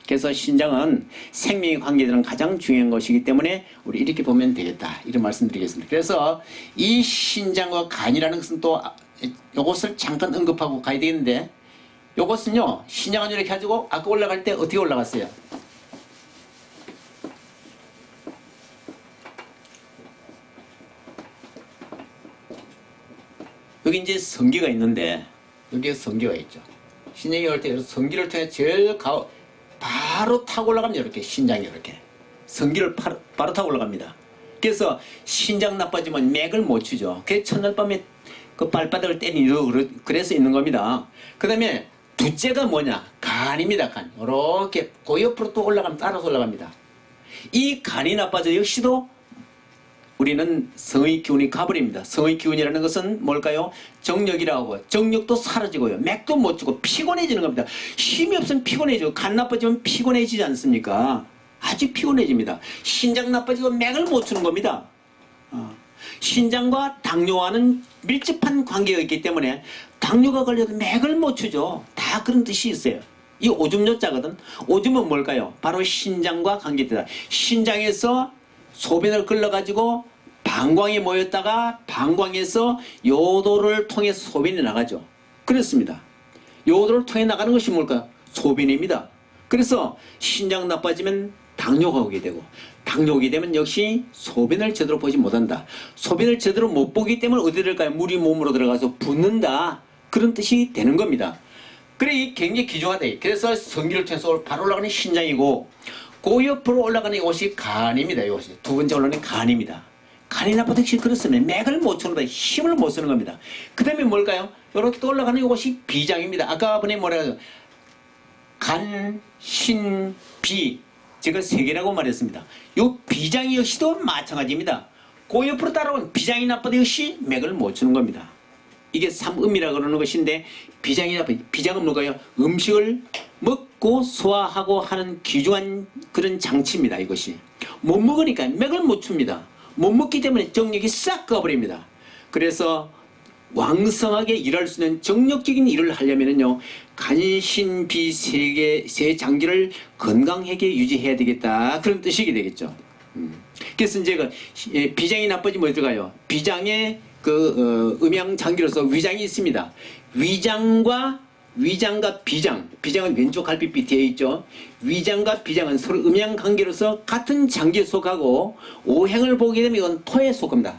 그래서 신장은 생명의 관계들은 가장 중요한 것이기 때문에 우리 이렇게 보면 되겠다 이런 말씀드리겠습니다. 그래서 이 신장과 간이라는 것은 또 이것을 잠깐 언급하고 가야 되겠는데, 이것은요, 신장은 이렇게 가지고 아까 올라갈 때 어떻게 올라갔어요? 여기 이제 성기가 있는데, 여기에 성기가 있죠. 신장이 올 때 성기를 통해 제일 바로 타고 올라갑니다. 이렇게 신장이 이렇게 성기를 바로 타고 올라갑니다. 그래서 신장 나빠지면 맥을 못 추죠. 그래서 첫날 밤에 그 발바닥을 때리고 그래서 있는 겁니다. 그 다음에 둘째가 뭐냐? 간입니다. 간. 이렇게 그 옆으로 또 올라가면 따라서 올라갑니다. 이 간이 나빠져 역시도 우리는 성의 기운이 가버립니다. 성의 기운이라는 것은 뭘까요? 정력이라고 하고, 정력도 사라지고요, 맥도 못 주고 피곤해지는 겁니다. 힘이 없으면 피곤해지고, 간 나빠지면 피곤해지지 않습니까? 아주 피곤해집니다. 신장 나빠지고 맥을 못 주는 겁니다. 신장과 당뇨와는 밀접한 관계가 있기 때문에 당뇨가 걸려도 맥을 못 추죠. 다 그런 뜻이 있어요. 이 오줌요자거든. 오줌은 뭘까요? 바로 신장과 관계되다. 신장에서 소변을 끌러가지고 방광에 모였다가 방광에서 요도를 통해서 소변이 나가죠. 그렇습니다. 요도를 통해 나가는 것이 뭘까요? 소변입니다. 그래서 신장 나빠지면 당뇨가 오게 되고, 당뇨 오게 되면 역시 소변을 제대로 보지 못한다. 소변을 제대로 못 보기 때문에 어디 들어갈까요? 물이 몸으로 들어가서 붓는다. 그런 뜻이 되는 겁니다. 그래, 이 굉장히 귀중하다. 그래서 성기를 통해서 바로 올라가는 신장이고, 그 옆으로 올라가는 이것이 간입니다. 이것이 두 번째 올라가는 간입니다. 간이 나빠도 역시 그렇습니다. 맥을 못 주는 거다. 힘을 못 쓰는 겁니다. 그 다음에 뭘까요? 이렇게 또 올라가는 이것이 비장입니다. 아까 번에 뭐라 하죠? 간, 신, 비. 제가 세 개라고 말했습니다. 요 비장이 역시도 마찬가지입니다. 그 옆으로 따라온 비장이 나빠도 역시 맥을 못 주는 겁니다. 이게 삼음이라 그러는 것인데 비장이 나빠. 비장은 뭘까요? 음식을 먹고 소화하고 하는 귀중한 그런 장치입니다. 이것이 못 먹으니까 맥을 못 줍니다. 못 먹기 때문에 정력이 싹 꺼버립니다. 그래서 왕성하게 일할 수 있는 정력적인 일을 하려면은요, 간신비 세 장기를 건강하게 유지해야 되겠다, 그런 뜻이 되겠죠. 그래서 이제 비장이 나빠지면 뭐 들어가요? 비장에 음양 장기로서 위장이 있습니다. 위장과 비장은 왼쪽 갈비뼈 뒤에 있죠. 위장과 비장은 서로 음양 관계로서 같은 장기에 속하고 오행을 보게 되면 이건 토에 속합니다.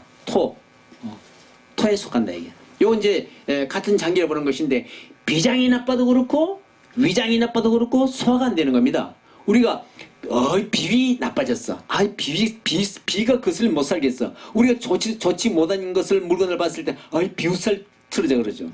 토에 속한다 이게. 요 이제 같은 장기를 보는 것인데 비장이 나빠도 그렇고 위장이 나빠도 그렇고 소화가 안 되는 겁니다. 우리가 비위 나빠졌어. 비가 그것을 못 살겠어. 우리가 좋지 못한 것을 물건을 봤을 때 비웃살 틀어져 그러죠.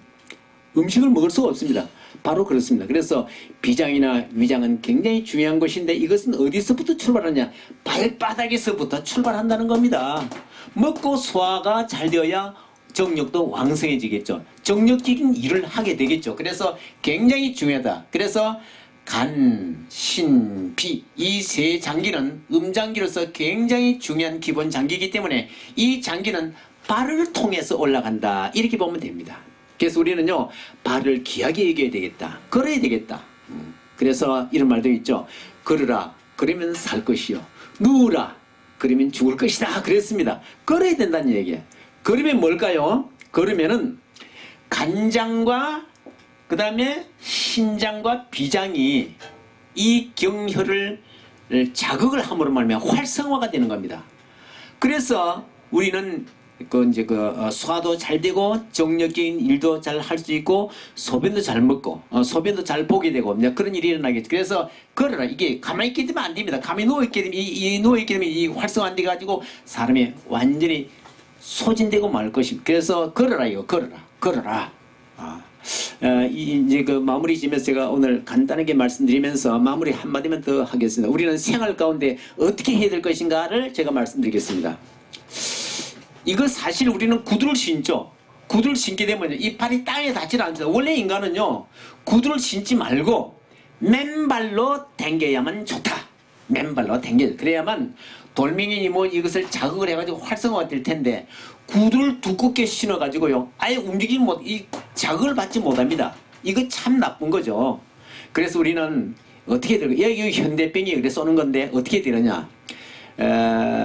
음식을 먹을 수가 없습니다. 바로 그렇습니다. 그래서 비장이나 위장은 굉장히 중요한 것인데 이것은 어디서부터 출발하냐? 발바닥에서부터 출발한다는 겁니다. 먹고 소화가 잘 되어야 정력도 왕성해지겠죠. 정력적인 일을 하게 되겠죠. 그래서 굉장히 중요하다. 그래서 간, 신, 비 이 세 장기는 음장기로서 굉장히 중요한 기본 장기이기 때문에 이 장기는 발을 통해서 올라간다. 이렇게 보면 됩니다. 그래서 우리는요, 발을 귀하게 여겨야 되겠다. 걸어야 되겠다. 그래서 이런 말도 있죠. 걸으라. 그러면 살 것이요. 누우라. 그러면 죽을 것이다. 그랬습니다. 걸어야 된다는 얘기예요. 걸으면 뭘까요? 걸으면은 간장과 그 다음에 신장과 비장이 이 경혈을 자극을 함으로 말미암아 활성화가 되는 겁니다. 그래서 우리는 소화도 잘 되고 정력적인 일도 잘 할 수 있고 소변도 잘 먹고 소변도 잘 보게 되고 그런 일이 일어나겠죠. 그래서 걸어라. 이게 가만히 있게 되면 안 됩니다. 가만히 누워있게 되면 누워있게 되면 이 활성화 안 돼가지고 사람이 완전히 소진되고 말 것입니다. 그래서 걸어라 이거 걸어라. 이제 마무리 지면서 제가 오늘 간단하게 말씀드리면서 마무리 한마디만 더 하겠습니다. 우리는 생활 가운데 어떻게 해야 될 것인가를 제가 말씀드리겠습니다. 이거 사실 우리는 구두를 신죠. 구두를 신게 되면 이 발이 땅에 닿지 않습니다. 원래 인간은요, 구두를 신지 말고 맨발로 댕겨야만 좋다. 맨발로 댕겨. 그래야만 돌멩이니 이것을 자극을 해가지고 활성화가 될 텐데 구두를 두껍게 신어가지고요, 아예 움직이지 이 자극을 받지 못합니다. 이거 참 나쁜 거죠. 그래서 우리는 어떻게 되는 거예요? 여기 현대병이 그래 쏘는 건데 어떻게 되느냐?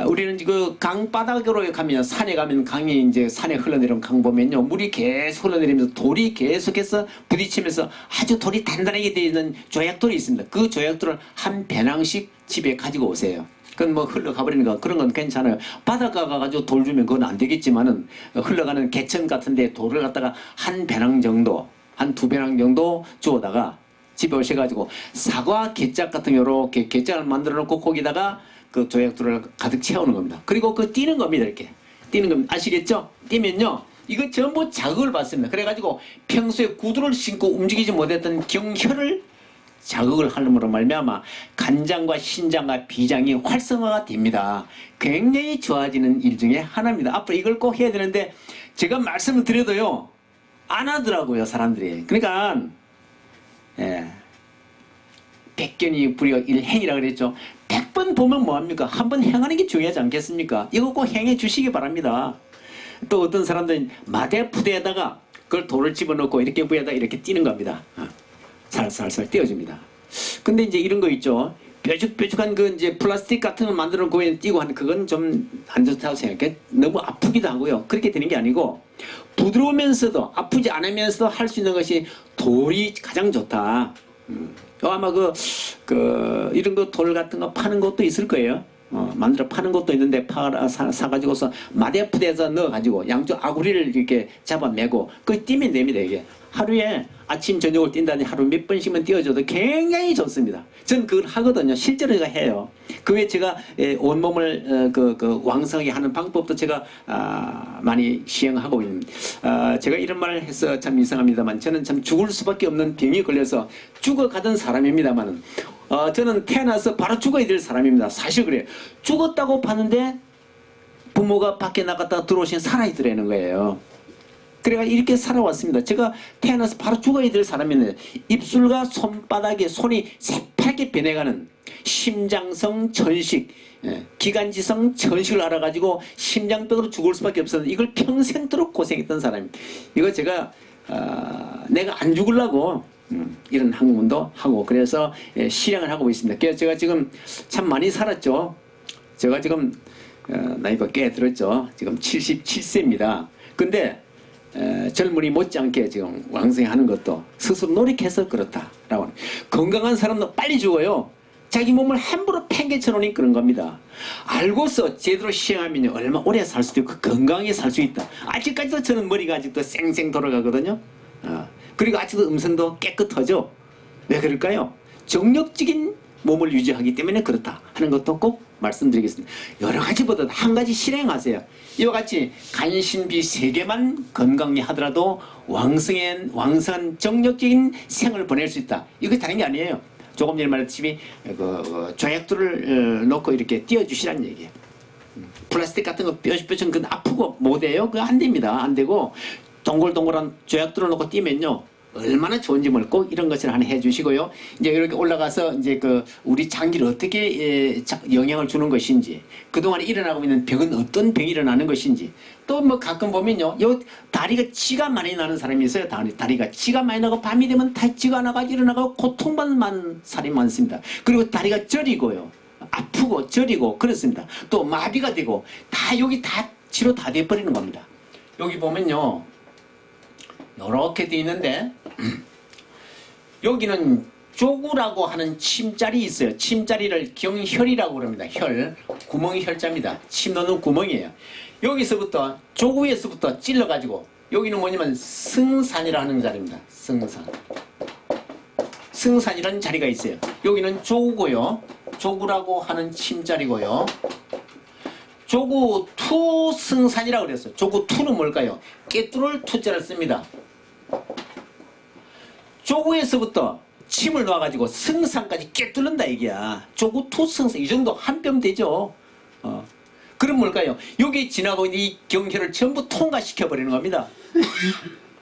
우리는 강바닥으로 가면 산에 가면 강이 이제 산에 흘러내리는 강 보면요, 물이 계속 흘러내리면서 돌이 계속해서 부딪히면서 아주 돌이 단단하게 되어 있는 조약돌이 있습니다. 그 조약돌을 한 배낭씩 집에 가지고 오세요. 그건 흘러가버리는 거 그런 건 괜찮아요. 바닷가 가가지고 돌 주면 그건 안 되겠지만은 흘러가는 개천 같은데 돌을 갖다가 한 배낭 정도, 한 두 배낭 정도 주워다가 집에 오셔가지고 사과 개짝 같은 요렇게 개짝을 만들어 놓고 거기다가 그 조약돌을 가득 채우는 겁니다. 그리고 뛰는 겁니다. 이렇게 뛰는 겁니다. 아시겠죠? 뛰면요, 이거 전부 자극을 받습니다. 그래가지고 평소에 구두를 신고 움직이지 못했던 경혈을 자극을 하므로 말미암아 간장과 신장과 비장이 활성화가 됩니다. 굉장히 좋아지는 일 중에 하나입니다. 앞으로 이걸 꼭 해야 되는데 제가 말씀을 드려도요, 안 하더라고요, 사람들이. 그러니까 백견이 불여 일행이라 그랬죠. 100번 보면 뭐합니까? 한번 행하는 게 중요하지 않겠습니까? 이거 꼭 행해 주시기 바랍니다. 또 어떤 사람들은 마대푸대에다가 그걸 돌을 집어넣고 이렇게 부에다 이렇게 뛰는 겁니다. 살살살 띄워줍니다. 근데 이제 이런 거 있죠. 뾰족뾰족한 이제 플라스틱 같은 걸 만들어 놓고 뛰고 하는 그건 좀 안 좋다고 생각해. 너무 아프기도 하고요. 그렇게 되는 게 아니고 부드러우면서도 아프지 않으면서도 할 수 있는 것이 돌이 가장 좋다. 아마 이런 거 돌 같은 거 파는 것도 있을 거예요. 만들어 파는 것도 있는데 사가지고서 마대푸대에서 넣어가지고 양쪽 아구리를 이렇게 잡아매고 뛰면 됩니다. 이게 하루에 아침 저녁을 뛴다니 하루 몇 번씩만 뛰어줘도 굉장히 좋습니다. 전 그걸 하거든요. 실제로 제가 해요. 그 외에 제가 온몸을 왕성하게 하는 방법도 제가 많이 시행하고 있는. 제가 이런 말을 해서 참 이상합니다만 저는 참 죽을 수밖에 없는 병이 걸려서 죽어가던 사람입니다만은 저는 태어나서 바로 죽어야 될 사람입니다. 사실 그래요. 죽었다고 봤는데 부모가 밖에 나갔다가 들어오신 살아있더라는 거예요. 그래가 이렇게 살아왔습니다. 제가 태어나서 바로 죽어야 될 사람인데 입술과 손바닥에 손이 새파랗게 변해가는 심장성 전식, 기관지성 전식을 알아가지고 심장병으로 죽을 수밖에 없었는데 이걸 평생도록 고생했던 사람입니다. 이거 제가 내가 안 죽으려고 이런 학문도 하고 그래서 실행을 하고 있습니다. 그래서 제가 지금 참 많이 살았죠. 제가 지금 나이가 꽤 들었죠. 지금 77세입니다. 근데 젊은이 못지않게 지금 왕성하는 것도 스스로 노력해서 그렇다라고. 건강한 사람도 빨리 죽어요. 자기 몸을 함부로 팽개쳐 놓으니 그런 겁니다. 알고서 제대로 시행하면 얼마 오래 살 수도 있고 건강하게 살 수 있다. 아직까지도 저는 머리가 아직도 쌩쌩 돌아가거든요. 그리고 아직도 음성도 깨끗하죠. 왜 그럴까요? 정력적인 몸을 유지하기 때문에 그렇다 하는 것도 꼭 말씀드리겠습니다. 여러 가지보다 한 가지 실행하세요. 이와 같이 간신비 3개만 건강히 하더라도 왕성한 정력적인 생을 보낼 수 있다. 이거 다른 게 아니에요. 조금 전에 말했듯이 조약돌을 놓고 이렇게 띄워주시라는 얘기예요. 플라스틱 같은 거 뼈신 그건 아프고 못해요. 그거 안 됩니다. 안 되고 동글동글한 조약돌을 놓고 띄면요. 얼마나 좋은지 뭘 꼭 이런 것을 하나 해주시고요. 이제 이렇게 올라가서 이제 우리 장기를 어떻게 영향을 주는 것인지, 그동안 일어나고 있는 병은 어떤 병이 일어나는 것인지, 또 뭐 가끔 보면요, 요 다리가 치가 많이 나는 사람이 있어요. 다리가 치가 많이 나고 밤이 되면 치가 나가지고 일어나고 고통만 사람이 많습니다. 그리고 다리가 저리고요, 아프고 저리고 그렇습니다. 또 마비가 되고 다 여기 다 치료 다 돼버리는 겁니다. 여기 보면요. 이렇게 돼 있는데 여기는 조구라고 하는 침자리 있어요. 침자리를 경혈이라고 그럽니다. 혈, 구멍이 혈자입니다. 침 넣는 구멍이에요. 여기서부터 조구에서부터 찔러가지고 여기는 뭐냐면 승산이라는 자리입니다. 승산이라는 자리가 있어요. 여기는 조구고요. 조구라고 하는 침자리고요. 조구 투승산이라고 그랬어요. 조구 투는 뭘까요? 깨뚫을 투자를 씁니다. 조구에서부터 침을 놓아가지고 승산까지 깨뚫는다 이게야. 조구 투승산 이 정도 한 뼘 되죠. 그럼 뭘까요? 여기 지나고 있는 이 경혈을 전부 통과시켜 버리는 겁니다.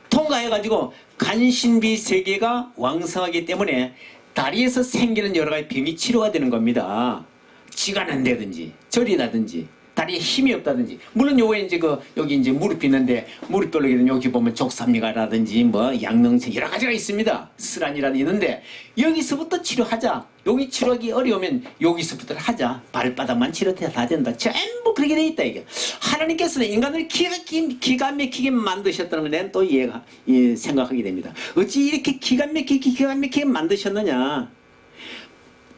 통과해가지고 간신비 3개가 왕성하기 때문에 다리에서 생기는 여러 가지 병이 치료가 되는 겁니다. 치가 난다든지 저리 나든지 다리에 힘이 없다든지, 물론 요거에 이제 여기 이제 무릎이 있는데 무릎별로 여기 보면 족삼리가라든지 뭐 양명체 여러 가지가 있습니다. 스란이라든지 있는데 여기서부터 치료하자. 여기 치료하기 어려우면 여기서부터 하자. 발바닥만 치료해야 다 된다. 전부 그렇게 돼 있다 이게. 하나님께서는 인간을 기가 막히게 만드셨다는 걸 내가 또 생각하게 됩니다. 어찌 이렇게 기가 막히게 만드셨느냐.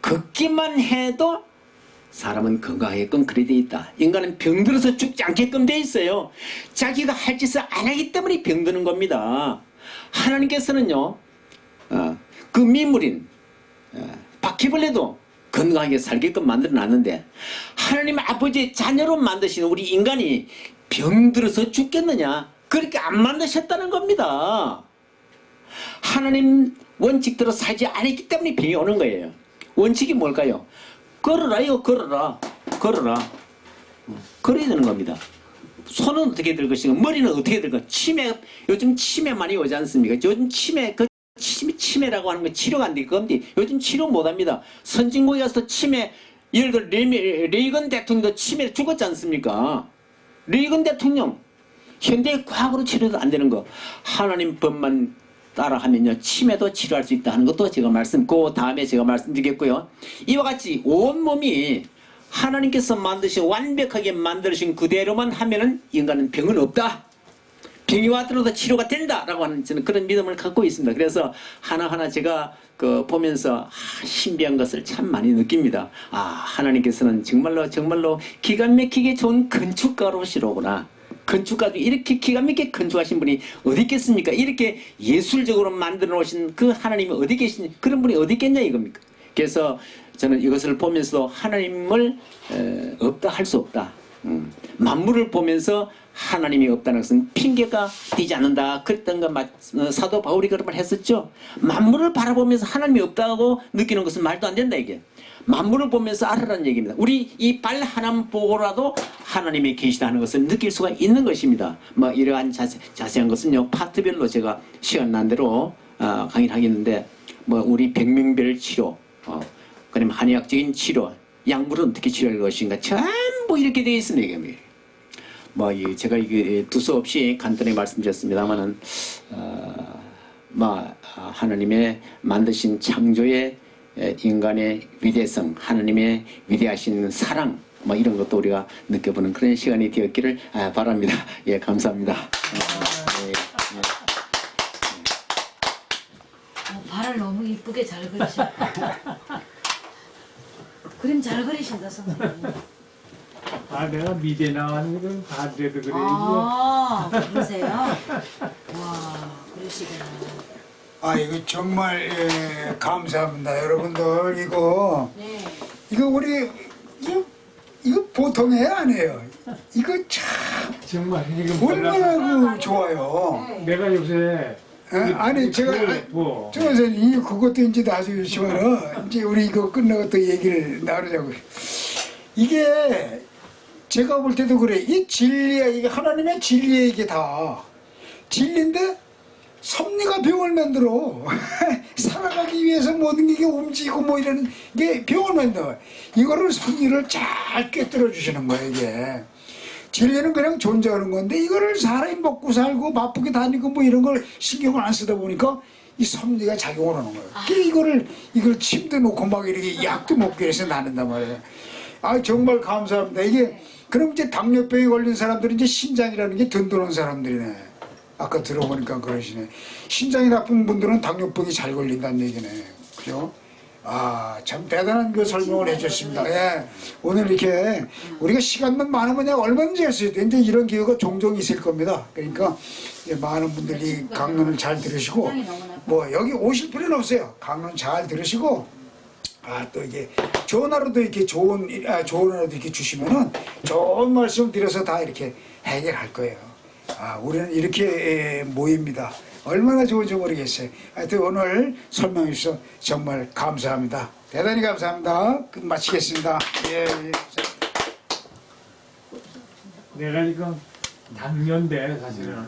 걷기만 해도 사람은 건강하게끔 그래 돼 있다. 인간은 병들어서 죽지 않게끔 돼 있어요. 자기가 할 짓을 안 하기 때문에 병드는 겁니다. 하나님께서는요, 그 미물인 바퀴벌레도 건강하게 살게끔 만들어 놨는데 하나님 아버지의 자녀로 만드신 우리 인간이 병들어서 죽겠느냐? 그렇게 안 만드셨다는 겁니다. 하나님 원칙대로 살지 않았기 때문에 병이 오는 거예요. 원칙이 뭘까요? 걸어라요. 걸어라. 걸어야 되는 겁니다. 손은 어떻게 될 것인가? 머리는 어떻게 될 것인가? 요즘 치매 많이 오지 않습니까? 요즘 치매라고 하는 거 치료가 안 될 건데 요즘 치료 못합니다. 선진국에 가서 치매, 예를 들어 레이건 대통령도 치매로 죽었지 않습니까? 레이건 대통령 현대 과학으로 치료도 안 되는 거. 하나님 법만 따라하면요 치매도 치료할 수 있다 하는 것도 제가 그 다음에 제가 말씀드리겠고요. 이와 같이 온몸이 하나님께서 완벽하게 만드신 그대로만 하면은 인간은 병은 없다. 병이 왔더라도 치료가 된다라고 하는 저는 그런 믿음을 갖고 있습니다. 그래서 하나하나 제가 보면서 신비한 것을 참 많이 느낍니다. 하나님께서는 정말로 기가 막히게 좋은 건축가로시로구나. 건축가도 이렇게 기가 막히게 건축하신 분이 어디 있겠습니까? 이렇게 예술적으로 만들어 놓으신 그 하나님이 어디 계신 그런 분이 어디 있겠냐 이겁니까? 그래서 저는 이것을 보면서 하나님을 없다 할 수 없다. 만물을 보면서 하나님이 없다는 것은 핑계가 되지 않는다. 그랬던 거 사도 바울이 그런 말 했었죠. 만물을 바라보면서 하나님이 없다고 느끼는 것은 말도 안 된다 이게. 만물을 보면서 알아라는 얘기입니다. 우리 이 발 하나만 보고라도 하나님이 계시다는 것을 느낄 수가 있는 것입니다. 뭐 이러한 자세한 것은요 파트별로 제가 시간 난 대로 강의를 하겠는데 뭐 우리 백명별 치료, 그다음에 한의학적인 치료, 약물은 어떻게 치료할 것인가 전부 이렇게 되어 있습니다. 이게. 뭐 제가 이게 두서없이 간단히 말씀드렸습니다만은 하나님의 만드신 창조의 인간의 위대성, 하나님의 위대하신 사랑, 뭐 이런 것도 우리가 느껴보는 그런 시간이 되었기를 바랍니다. 예, 감사합니다. 발을 너무 이쁘게 잘 그리신다. 그림 잘 그리신다 선생님. 내가 미대 나가는 건 반대도 그래. 그러세요? 와, 그러시구나. 이거 정말 감사합니다, 여러분들. 이거 네. 우리 이거 보통의 아니에요. 이거 참 정말 이거 얼마나 좋아요. 내가 요새 아니 제가 뭐 조 선생님 그것도 이제 나중에 주시면은 이제 우리 이거 끝나고 또 얘기를 나누자고요. 이게 제가 볼 때도 그래. 이 진리야, 이게 하나님의 진리야. 이게 다 진리인데 섭리가 병을 만들어. 살아가기 위해서 모든 게 움직이고 뭐 이런 게 병을 만들어. 이거를 섭리를 잘 꿰뚫어 주시는 거예요. 이게 진리는 그냥 존재하는 건데 이거를 사람이 먹고 살고 바쁘게 다니고 뭐 이런 걸 신경을 안 쓰다 보니까 이 섭리가 작용을 하는 거예요. 이걸 침대 놓고 막 이렇게 약도 먹게 해서 나는단 말이에요. 정말 감사합니다. 이게 그럼 이제 당뇨병에 걸린 사람들은 이제 신장이라는 게 든든한 사람들이네. 아까 들어보니까 그러시네. 신장이 나쁜 분들은 당뇨병이 잘 걸린다는 얘기네. 그죠? 참 대단한 그 설명을 해주셨습니다. 예. 오늘 이렇게 우리가 시간만 많으면 얼마든지 할 수 있대. 이제 이런 기회가 종종 있을 겁니다. 그러니까 많은 분들이 강론을 잘 들으시고 뭐 여기 오실 필요는 없어요. 강론 잘 들으시고 또 이게 전화로도 이렇게 좋은 전화로도 이렇게 주시면은 좋은 말씀 드려서 다 이렇게 해결할 거예요. 우리는 이렇게 모입니다. 얼마나 좋은지 모르겠어요. 하여튼 오늘 설명해 주셔서 정말 감사합니다. 대단히 감사합니다. 마치겠습니다. 예. 내가 지금 당년대 사실은